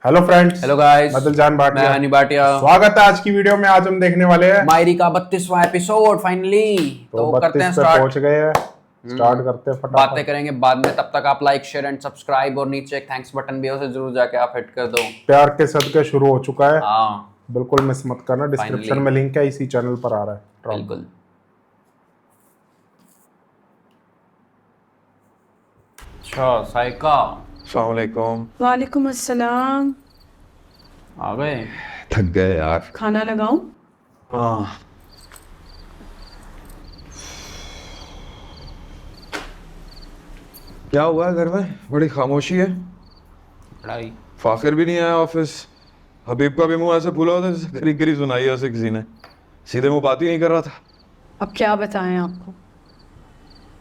Hello friends, hello guys, मैं दिलजान मैं भाटिया। हनी भाटिया। स्वागत है आज की वीडियो में। आज हम देखने वाले हैं मायरी का 32वां एपिसोड फाइनली। तो करते 32 हैं पे स्टार्ट। पहुंच गए हैं। स्टार्ट करते हैं बातें फटाफट। करेंगे बाद में, तब तक आप लाइक शेयर एंड सब्सक्राइब और नीचे एक थैंक्स बटन भी है, उसे जरूर जाके आप हिट कर दो। प्यार के सदके शुरू हो चुका है, हाँ बिल्कुल मिस मत करना। Description Finally. में लिंक है, इसी चैनल पर आ रहा है ड्रामा। बिल्कुल। अच्छा साइका अस्सलाम वालेकुम। वालेकुम अस्सलाम। आ गए। थक गए यार। खाना लगाऊं? हाँ। क्या हुआ है घर में? बड़ी खामोशी है। पढ़ाई। फाखिर भी नहीं आया ऑफिस। हबीब का भी मुंह ऐसे फूला होता है जैसे करी करी सुनाई है उसे किसी ने। सीधे मुंह बात ही नहीं कर रहा था। अब क्या बताएं आपको,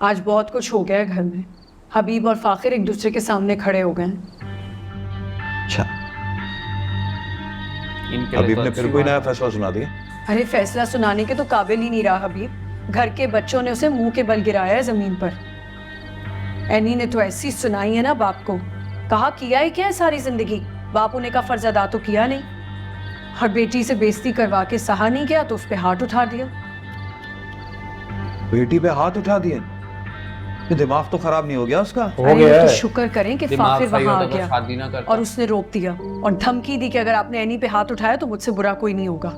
आज बहुत कुछ हो गया है घर में। हबीब और फाखिर एक दूसरे के सामने खड़े हो गए हैं। अच्छा, इनके लिए हबीब तो ने अच्छी फिर कोई बात। नया फैसला सुना दिया? अरे फैसला सुनाने के तो काबिल ही नहीं रहा हबीब। घर के बच्चों ने उसे मुंह के बल गिराया है जमीन पर। एनी ने तो ऐसी सुनाई है ना बाप को। कहा किया है क्या है सारी जिंदगी, बाप होने का फर्ज अदा तो किया नहीं। हर बेटी से बेइज्जती करवा के सहा नहीं गया तो उस पे हाथ उठा दिया। बेटी पे हाथ उठा दिए? ये दिमाग तो खराब नहीं हो गया उसका? हो अरे गया वो तो है। शुक्र करें कि दिमाग फाखिर सही वहां आ होता तो गया शादी ना करता। और उसने रोक दिया और धमकी दी कि अगर आपने एनी पे हाथ उठाया तो मुझसे बुरा कोई नहीं होगा।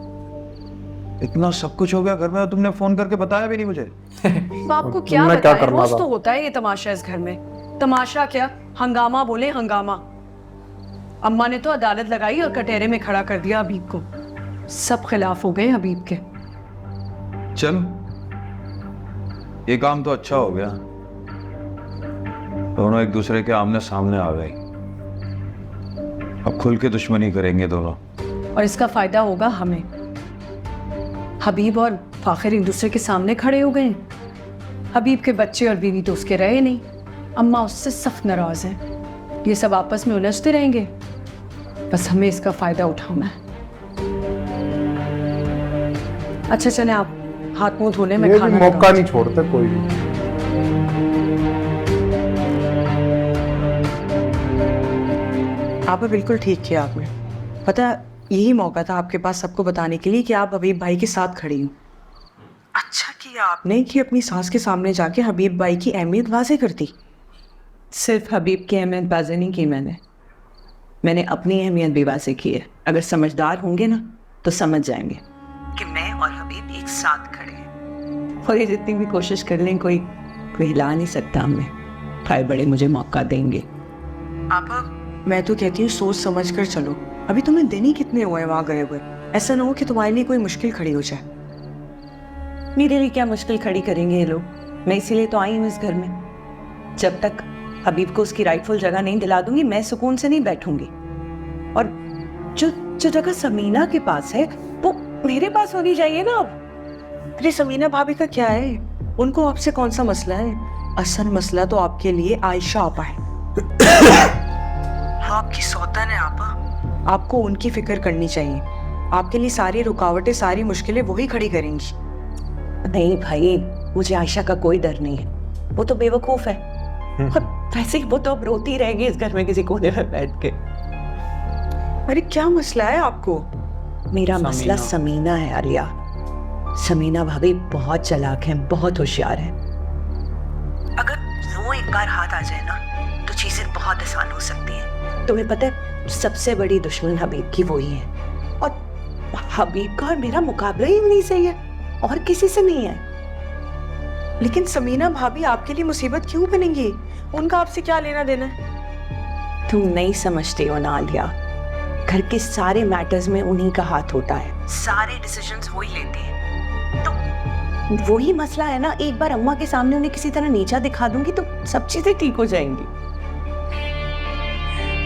इतना सब कुछ हो गया घर में और तुमने फोन करके बताया भी नहीं मुझे? तो आपको क्या तुमने क्या बताएं, करना रोज था? तो होता है ये तमाशा इस घर में। तमाशा क्या, हंगामा बोले हंगामा। अम्मा ने तो अदालत लगाई और कटहरे में खड़ा कर दिया हबीब को। सब खिलाफ हो गए हबीब के। चल, ये काम तो अच्छा हो गया। दोनों एक दूसरे के आमने सामने आ गए। अब खुल के दुश्मनी करेंगे दोनों। और इसका फायदा होगा हमें। हबीब और फाखिर एक दूसरे के सामने खड़े हो गए। हबीब के बच्चे और बीवी तो उसके रहे नहीं। अम्मा उससे सख्त नाराज है। ये सब आपस में उलझते रहेंगे, बस हमें इसका फायदा उठाना है। अच्छा चले आप हाथ मुंह धोने में ये भी खाना मौका लगाऊं। नहीं छोड़ते कोई भी। आपने बिल्कुल ठीक किया। आपने पता है, यही मौका था आपके पास सबको बताने के लिए कि आप हबीब भाई के साथ खड़ी हो। अच्छा किया आपने कि अपनी सास के सामने जाके हबीब भाई की अहमियत वाज़ेह कर दी। सिर्फ हबीब की अहमियत वाज़ेह नहीं की मैंने अपनी अहमियत भी वाज़ेह की है। अगर समझदार होंगे ना तो समझ जाएंगे कि मैं और हबीब एक साथ खड़े हैं। और ये जितनी भी कोशिश कर लें कोई हिला नहीं सकता हमें। भाई बड़े मुझे मौका देंगे। आप मैं तो कहती हूँ सोच समझ कर चलो। अभी तुम्हें दिन ही कितने हुए वहां गए हुए। ऐसा ना हो कि तुम्हारे लिए कोई मुश्किल खड़ी हो जाए। मेरे लिए क्या मुश्किल खड़ी करेंगे ये लोग? मैं इसीलिए तो आई हूँ इस घर में। जब तक हबीब को उसकी राइटफुल जगह नहीं दिला दूंगी मैं सुकून से नहीं बैठूंगी। और जो जगह समीना के पास है वो मेरे पास होनी चाहिए ना। अरे समीना भाभी का क्या है, उनको आपसे कौन सा मसला है? असल मसला तो आपके लिए आयशा आपा है। आपकी सौतन है आपा। आपको उनकी फिक्र करनी चाहिए। आपके लिए सारी रुकावटें सारी मुश्किलें वही खड़ी करेंगी। नहीं भाई, मुझे आयशा का कोई डर नहीं है। वो तो बेवकूफ है। और वैसे ही वो तो अब रोती रहेगी इस घर में किसी कोने में बैठ के। अरे क्या मसला है आपको? मेरा मसला समीना है आलिया। समीना भाभी बहुत चालाक है, बहुत होशियार है। अगर वो एक बार हाथ आ जाए ना तो चीजें बहुत आसान हो सकती हैं। तुम्हें पता है सबसे बड़ी दुश्मन हबीब की वही है। और हबीब का और मेरा मुकाबला ही नहीं सही है, और किसी से नहीं है। लेकिन समीना भाभी आपके लिए मुसीबत क्यों बनेंगी? उनका आपसे क्या लेना देना है? तुम नहीं समझते हो ना आलिया। घर के सारे मैटर्स में उन्हीं का हाथ होता है। सारे डिसीजंस वही लेते हैं। तो वही मसला है ना, एक बार अम्मा के सामने उन्हें किसी तरह नीचा दिखा दूंगी तो सब चीजें ठीक हो जाएंगी।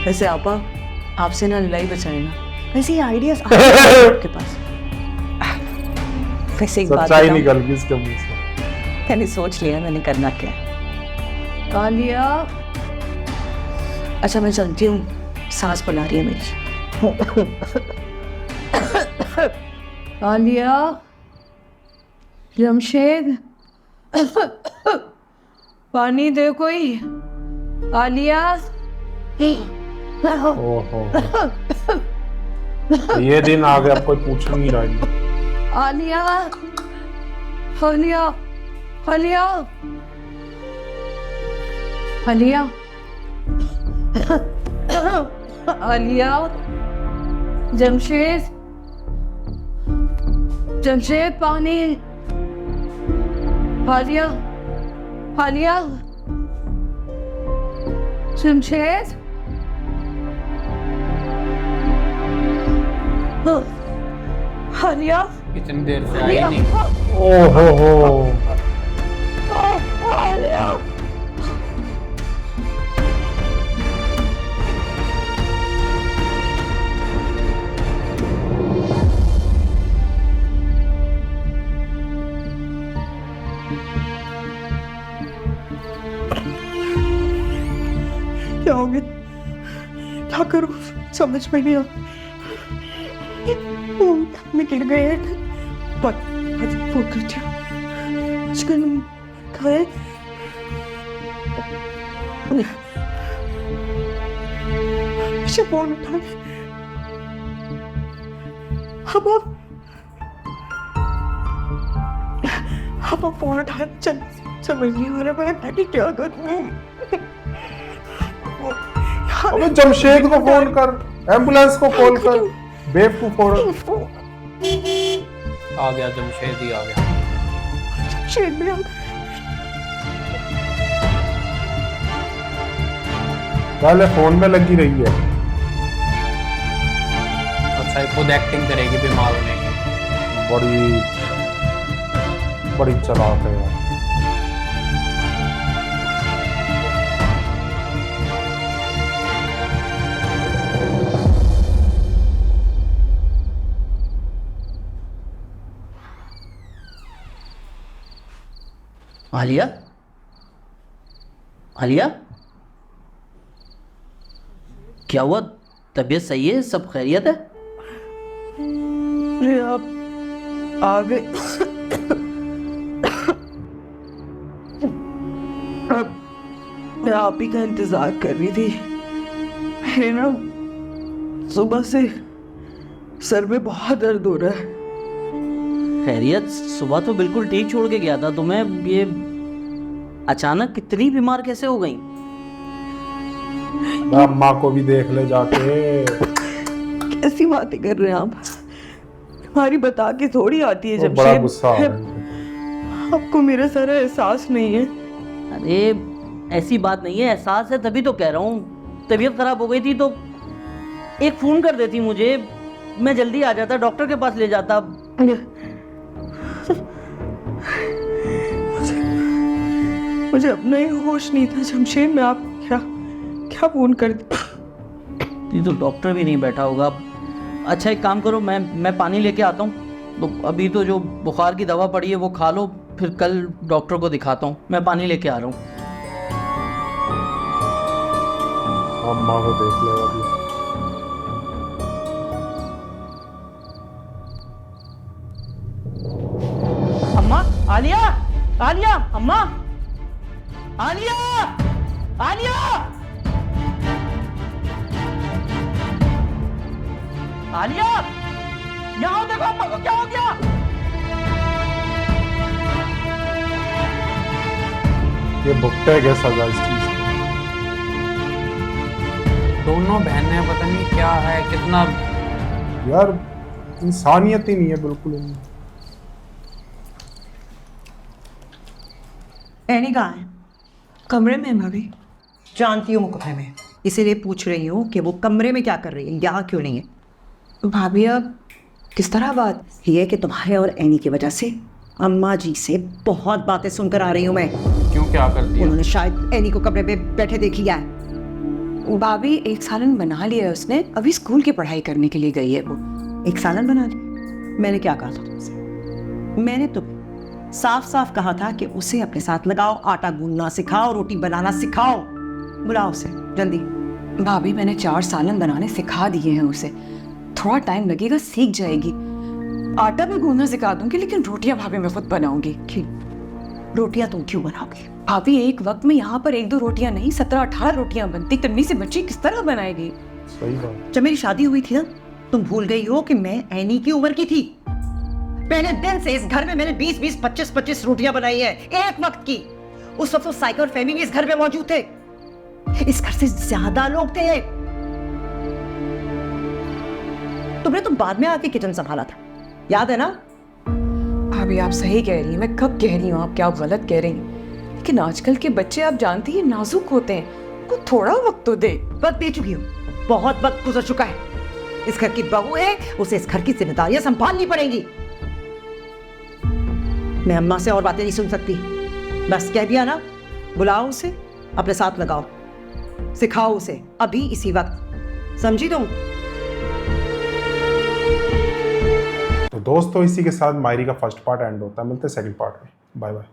वैसे आपा आपसे ना लड़ाई बचाए ना, वैसे ये आइडियाज आपके पास। वैसे एक बात सच्चाई बताऊं? निकल गई इसके मुंह से। मैंने सोच लिया मैंने करना क्या है। आलिया, अच्छा मैं चलती हूँ, सांस बुला रही है मेरी। आलिया, जमशेद, पानी दे कोई। आलिया, ओहो, ये दिन आ गया, अब कोई पूछ नहीं रहा है। आलिया, आलिया, आलिया, आलिया, आलिया, जमशेद, जमशेद पानी, आलिया, आलिया, जमशेद, आलिया, इतनी देर से आई नहीं। ओहो हो, आलिया, क्या हो गया? क्या करूं समझ में नहीं आ। मैं गिर गए। फोन करती हूँ। आजकल कहाँ है? मुझे फोन उठा। अब फोन उठा। चल समझ नहीं आ रहा मैं क्या करूं। अबे जमशेद को फोन कर, एम्बुलेंस को कॉल कर, बेवकूफ औरत। आ गया जमशेद ही आ गया। शेर में आ गया। पहले फोन में लगी रही है। अच्छा ये खुद एक्टिंग करेगी बीमार होने की। बड़ी बड़ी चालाक है यार। आलिया, आलिया, क्या हुआ? तबीयत सही है? सब खैरियत है? अरे आप आ गए। अब मैं आप ही का इंतजार कर रही थी। मेरे ना सुबह से सर में बहुत दर्द हो रहा है। खैरियत? सुबह तो बिल्कुल ठीक छोड़ के गया था तुम्हें, ये अचानक इतनी बीमार कैसे हो गई? अम्मा को भी देख ले जाके। कैसी बातें कर रहे हैं आप? हमारी बता के थोड़ी आती है। जब बड़ा गुस्सा आ रहा है। आपको मेरा सारा एहसास नहीं है? अरे ऐसी बात नहीं है, एहसास है तभी तो कह रहा हूँ। तबीयत खराब हो गई थी तो एक फोन कर देती मुझे, मैं जल्दी आ जाता, डॉक्टर के पास ले जाता। मुझे अपना ही होश नहीं था जमशेद। मैं आप क्या फोन कर दी? तो डॉक्टर भी नहीं बैठा होगा। अच्छा एक काम करो, मैं पानी लेके आता हूँ। तो अभी तो जो बुखार की दवा पड़ी है वो खा लो, फिर कल डॉक्टर को दिखाता हूँ। मैं पानी लेके आ रहा हूँ। अम्मा को देख ले अभी। अम्मा, आलिया, आलिया, अम्मा, आलिया, आलिया, आलिया, यहाँ देखो अम्मा को क्या हो गया? ये भुगते गए सजा इस चीज की। दोनों बहनें पता नहीं क्या है, कितना यार इंसानियत ही नहीं है बिल्कुल इनमें। एनी कहाँ है? कमरे में भाभी। जानती हूँ मुकुथा में, इसीलिए पूछ रही हूँ कि वो कमरे में क्या कर रही है, यहाँ क्यों नहीं है? भाभी अब किस तरह बात? ये कि तुम्हारे और एनी की वजह से अम्मा जी से बहुत बातें सुनकर आ रही हूँ मैं। क्यों, क्या कर दिया? उन्होंने शायद एनी को कमरे में बैठे देख लिया है। भाभी एक सालन बना लिया है उसने, अभी स्कूल की पढ़ाई करने के लिए गई है वो। एक सालन बना लिया? मैंने क्या कहा था तुमसे? मैंने तो साफ साफ कहा था कि उसे अपने साथ लगाओ, आटा गूंदना सिखाओ, रोटी बनाना सिखाओ। बुलाओ उसे जल्दी। भाभी मैंने 4 सालन बनाने सिखा दिए हैं उसे, थोड़ा टाइम लगेगा, सीख जाएगी। आटा भी गूंदना सिखा दूंगी, लेकिन रोटियां भाभी मैं खुद बनाऊंगी। क्यों? रोटियां तुम क्यों बनाओगी? भाभी एक वक्त में यहाँ पर 1-2 रोटियां नहीं 17-18 रोटियां बनती, इतनी सी बच्ची किस तरह बनाएगी? सही बात। जब मेरी शादी हुई थी ना, तुम भूल गई हो कि मैं एनी की उम्र की थी। पहले दिन से इस घर में मैंने 20-20, 25-25 रोटियां बनाई है एक वक्त की। उस वक्त तो साइकिल और फैमिली इस घर में मौजूद थे। इस घर से ज्यादा लोग थे। तुमने तो बाद में आके किचन संभाला था, याद है ना? भाभी आप सही कह रही हैं, मैं कब कह रही हूँ आप क्या गलत कह रही हैं। लेकिन आजकल के बच्चे आप जानती हैं नाजुक होते हैं, को थोड़ा वक्त तो दे। वक्त दे चुकी हूँ, बहुत वक्त गुजर चुका है। इस घर की बहू है, उसे इस घर की जिम्मेदारियां संभालनी पड़ेंगी। मैं अम्मा से और बातें नहीं सुन सकती। बस कह दिया ना, बुलाओ उसे, अपने साथ लगाओ, सिखाओ उसे अभी इसी वक्त। समझी तुम? तो दोस्तों इसी के साथ मायरी का फर्स्ट पार्ट एंड होता है। मिलते हैं सेकंड पार्ट में। Bye bye.